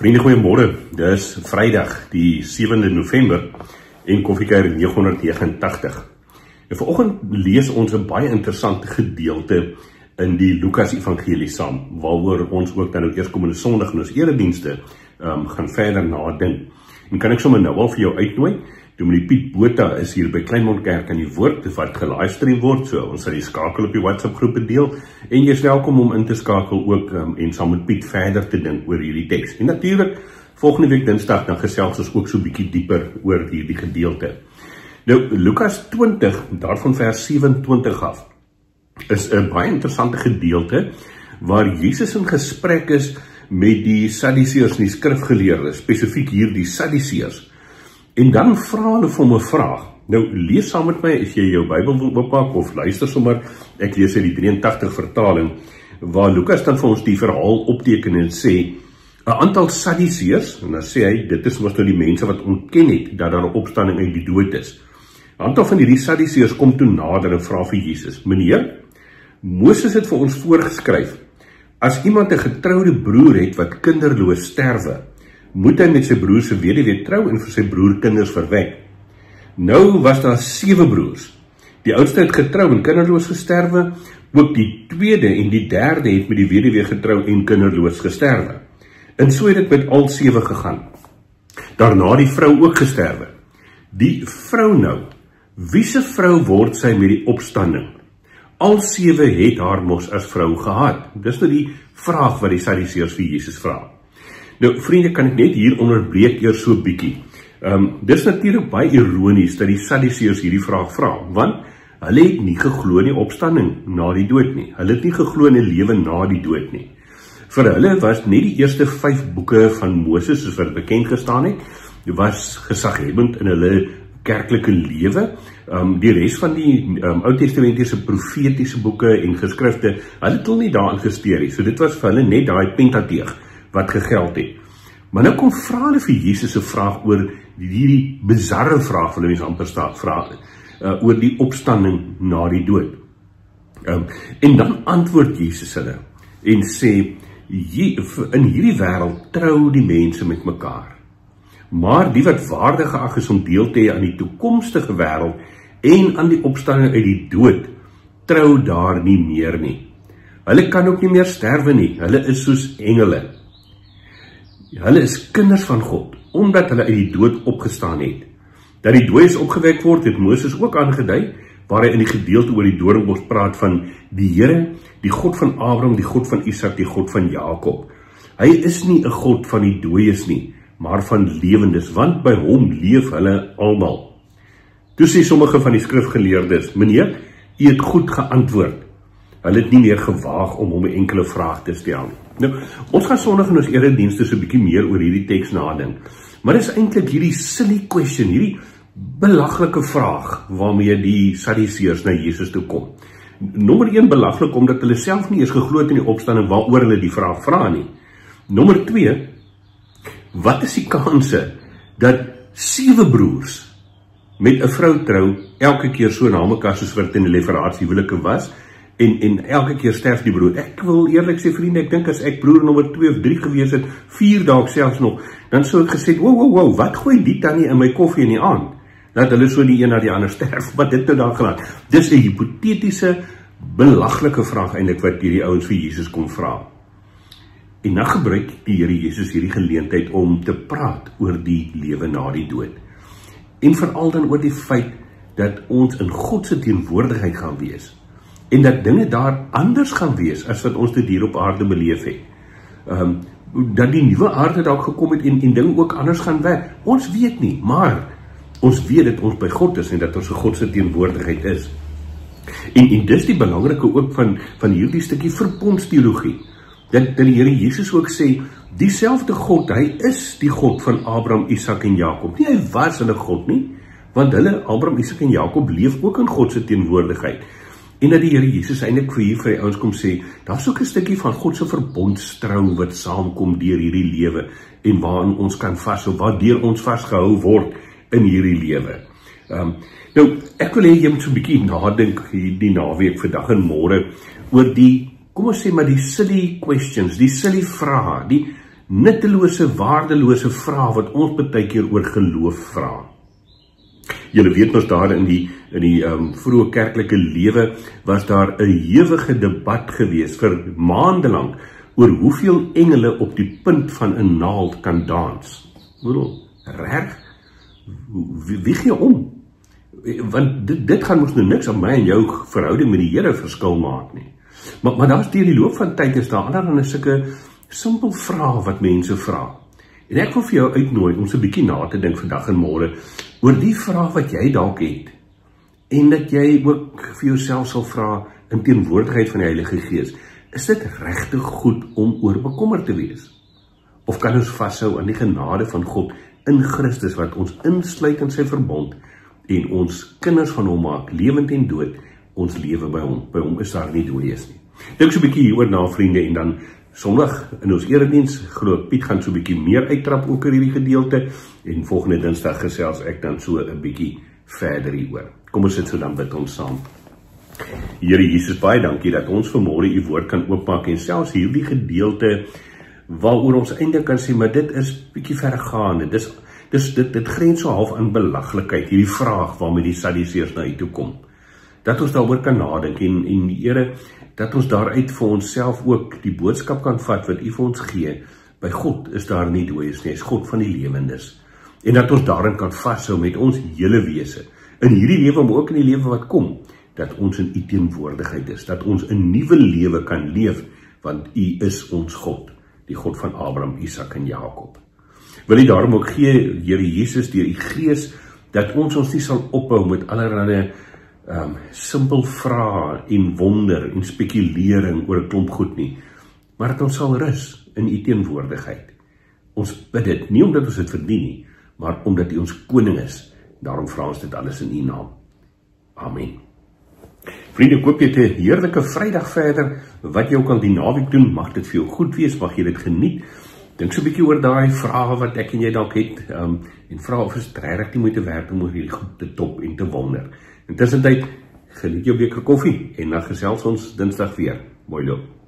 Vriende, goeiemôre. Dis Vrydag, die 7de November en Koffiekuier 989. En vanoggend lees ons 'n baie interessante gedeelte in die Lukas Evangelie saam, waaroor ons ook dan eers komende Sondag in ons eredienste gaan verder nadink. En kan ek sommer nou al vir jou uitnooi? Dominee Piet Botha is hier by Kleinmond Kerk aan die Woord, wat gelivestream word, so ons sal die skakel op die WhatsApp groepe deel, en jy is welkom om in te skakel ook en saam met Piet verder te dink oor hierdie teks. En natuurlik, volgende week Dinsdag, dan gesels ons ook so 'n bietjie dieper oor hierdie gedeelte. Nou, Lukas 20, daarvan vers 27 af, is 'n baie interessante gedeelte, waar Jesus in gesprek is met die Sadduseërs en die skrifgeleerdes, spesifiek hier die Sadduseërs. En dan vra hulle vir hom 'n vraag. Nou, lees saam met my as jy jou Bybel wil oopmaak, of luister sommer, ek lees uit die 83 vertaling, waar Lukas dan vir ons die verhaal opteken en sê, 'n aantal Sadduseërs, en dan sê hy, dit is mos nou die mense wat ontken het, dat daar 'n opstanding uit die dood is. 'n Aantal van hierdie Sadduseërs kom toe nader en vra vir Jesus, meneer, Moses het vir ons voorgeskryf, as iemand 'n getroude broer het wat kinderloos sterwe, moet hy met sy broer se weduwee trou en vir sy broer kinders verwek. Nou was daar 7 broers. Die oudste het getrou en kinderloos gesterwe, ook die tweede en die derde het met die weduwee getrou en kinderloos gesterwe. En so het dit met al 7 gegaan. Daarna die vrou ook gesterwe. Die vrou nou, wie se vrou word sy met die opstanding? Al 7 het haar mos as vrou gehad. Dis nou die vraag wat die Sadduseërs vir Jesus vra. Nou, vriende, kan ek net hier onderbreek eers so 'n bietjie. Dis natuurlik baie ironies dat die Sadduseërs hierdie vraag vra, want hulle het nie geglo in die opstanding na die dood nie. Hulle het nie geglo in 'n lewe na die dood nie. Vir hulle was net die eerste 5 boeke van Moses, soos wat bekend gestaan het, was gesaghebend in hulle kerklike lewe. Die res van die Ou Testamentiese profetiese boeke en geskrifte, hulle het hulle nie daarin gesteer nie. So dit was vir hulle net daai Pentateeg wat gegeld het. Maar nou kom vra hulle vir Jesus 'n vraag oor hierdie bizarre vraag, wil mense amper vra, oor die opstanding na die dood. En dan antwoord Jesus hulle en sê, in hierdie wêreld trou die mense met mekaar. Maar die wat waardig geag is om deel te hê aan die toekomstige wêreld en aan die opstanding uit die dood, trou daar nie meer nie. Hulle kan ook nie meer sterwe nie, hulle is soos engele. Hulle is kinders van God, omdat hulle uit die dood opgestaan het. Dat die dooies opgewek word, het Moses ook aangedui, waar hy in die gedeelte oor die doringbos praat van die Here, die God van Abraham, die God van Isak, die God van Jakob. Hy is nie 'n God van die dooies nie, maar van lewendes, want by hom leef hulle almal. Toe sê sommige van die skrifgeleerdes, meneer, u het goed geantwoord. Hulle het nie meer gewaag om hom 'n enkele vraag te stel nie. Nou, ons gaan Sondag in ons eredienste so 'n bietjie meer oor hierdie teks nadink. Maar dis eintlik hierdie silly question, hierdie belaglike vraag waarmee die Sadduseërs na Jesus toe kom. Nommer 1 belaglik omdat hulle self nie eens geglo het in die opstanding waaroor hulle die vraag vra nie. Nommer 2, wat is die kanse dat 7 broers met 'n vrou trou, elke keer so na mekaar soos wat in die leveransiehuwelike was, en elke keer sterf die broer. Ek wil eerlik sê, vriende, ek dink as ek broer nommer 2 of 3 gewees het, 4 dalk selfs nog, dan sou ek gesê, wow, wat gooi die tannie in my koffie in die aand? Dat hulle so die een na die ander sterf, wat dit nou daar gelaat. Dis 'n hipotetiese, belaglike vraag eintlik wat hierdie ouens vir Jesus kom vra. En dan gebruik die Here Jesus hierdie geleentheid om te praat oor die lewe na die dood. En veral dan oor die feit dat ons in God se teenwoordigheid gaan wees. En dat dinge daar anders gaan wees as wat ons dit hier op aarde beleef het. Dat die nuwe aarde dalk gekom het en dinge ook anders gaan werk. Ons weet nie, maar ons weet dat ons by God is en dat ons in God se teenwoordigheid is. En dis die belangrike ook van hierdie stukkie verbondsteologie. Dat die Here Jesus ook sê, dieselfde God, hy is die God van Abraham, Isak en Jakob. Nie hy was hulle God nie, want hulle, Abraham, Isak en Jakob, leef ook in God se teenwoordigheid. En dat die Here Jesus eintlik vir die ouens kom sê, daar's ook 'n stukkie van God se verbondstrou wat saamkom deur hierdie lewe en waarin ons kan vashou, waardeur ons vasgehou word in hierdie lewe. Nou, ek wil hê jy moet so 'n bietjie nadink die naweek, vandag en môre, oor die, kom ons sê maar die silly questions, die silly vrae, die nuttelose, waardelose vrae wat ons baie keer oor geloof vra. Julle weet ons daar in die vroeë kerklike lewe was daar 'n ewige debat gewees vir maande lank oor hoeveel engele op die punt van 'n naald kan dans. Reg? Wie gee om? Want dit gaan mos nou niks aan my en jou verhouding met die Here verskil maak nie. Maar daar's deur die loop van tyd is daar allerlei sulke simpel vrae wat mense vra. En ek wil vir jou uitnooi om so 'n bietjie na te dink vandag en môre oor die vraag wat jy dalk het. En dat jy ook vir jouself sal vra in teenwoordigheid van die Heilige Gees, is dit regtig goed om oor bekommerd te wees? Of kan ons vashou aan die genade van God in Christus wat ons insluit in sy verbond en ons kinders van hom maak, lewend en dood, ons lewe by hom. By hom is daar nie dooies nie. Dink so 'n bietjie hieroor na, vriende, en dan Sondag in ons erediens, glo Piet gaan so 'n bietjie meer uittrap ook oor hierdie gedeelte, en volgende Dinsdag gesels ek dan so 'n bietjie verder hieroor. Kom ons sit so dan bid ons saam. Here Jesus, baie dankie dat ons vanmôre u woord kan oopmaak en selfs hierdie gedeelte waaroor ons eintlik kan sê, maar dit is bietjie verregaande. Dit grens so half aan belaglikheid, hierdie vraag waarmee die Sadduseërs na u toe kom. Dat ons daaroor kan nadink en die Here, dat ons daaruit vir onsself ook die boodskap kan vat wat u vir ons gee. By God is daar nie dooies nie, hy is God van die lewendes. En dat ons daarin kan vashou met ons hele wese, in hierdie lewe, maar ook in die lewe wat kom, dat ons in u teenwoordigheid is, dat ons 'n nuwe lewe kan leef, want u is ons God, die God van Abraham, Isak en Jakob. Wil u daarom ook gee, Here Jesus, deur u Gees, dat ons nie sal ophou met allerlei simpel vrae en wonder en spekulering oor 'n klomp goed nie, maar dat ons sal rus in u teenwoordigheid. Ons bid dit, nie omdat ons dit verdien nie, maar omdat u ons koning is. Daarom vra ons dit alles in u naam. Amen. Vriende, ek hoop jy het 'n heerlike Vrydag verder. Wat jy ook al die naweek doen, mag dit vir jou goed wees, mag jy dit geniet. Dink so 'n bietjie oor daai vrae wat ek en jy dalk het, en vra of is dit regtig die moeite werd om oor hierdie goed te top en te wonder. Intussen tyd, geniet jou beker koffie en dan gesels ons Dinsdag weer. Mooi loop.